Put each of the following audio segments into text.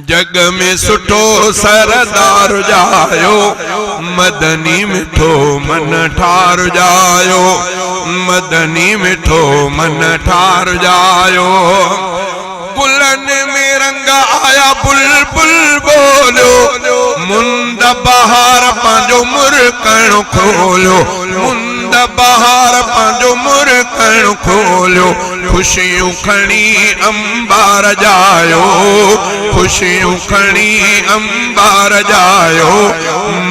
जग में सुठो सरदार जायो, मदनी मिठो मन ठार जायो, मदनी मिठो मन ठार जायो। गुलन में रंग आया बुलबुल बोलो, मुंद बहार पांजो मुरकण खोलो, मुंद बहार पांजो मुरकण खोलो। खुशियों खणी अंबार जायो, खुशियों खणी अंबार जायो,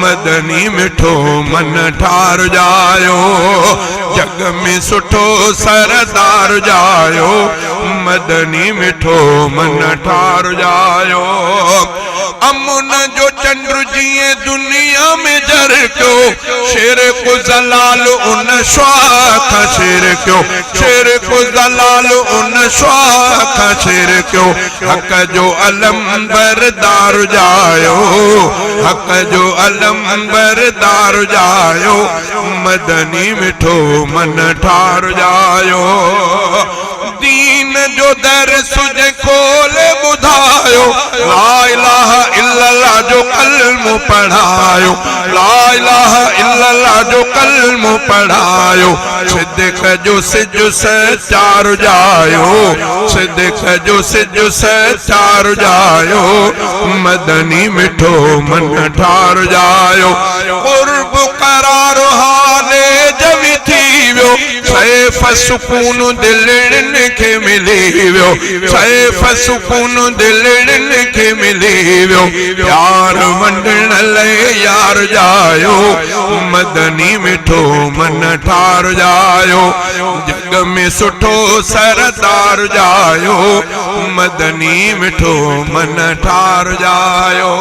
मदनी मिठो मन ठार जायो। जग में सुठो सरदार जायो, मदनी मिठो मन ठार जायो। अमुन जो चंद्र जिए दुनिया में जर क्यों, शेर को जलाल उन स्वाख शेर क्यों, शेर को जलाल उन स्वाख शेर क्यों। हक जो अलम बरदार जायो, हक जो अलम बरदार जायो, मदनी मिठो मन ठार जायो। दीन जो दर सुझे खोले बुधायो, ला इलाहा इल्लल्लाह जो कलमो पढ़ायो, ला इलाहा इल्लल्लाह जो कलमो पढ़ायो। सिद्दीक़ जो सिज से चार जायो, सिद्दीक़ जो सिज से चार जायो, मदनी मिठो मन ठार जायो। कुर्ब करार हाले जवी थी वियो, सैफ सुकून दिलड़न के मिली वियो, सैफ सुकून दिलड़न के मिली वियो। यार वंडण ले यार जायो, मदनी मिठो मन ठार जायो। जग में सुठो सरदार जायो, मदनी मिठो मन ठार जायो।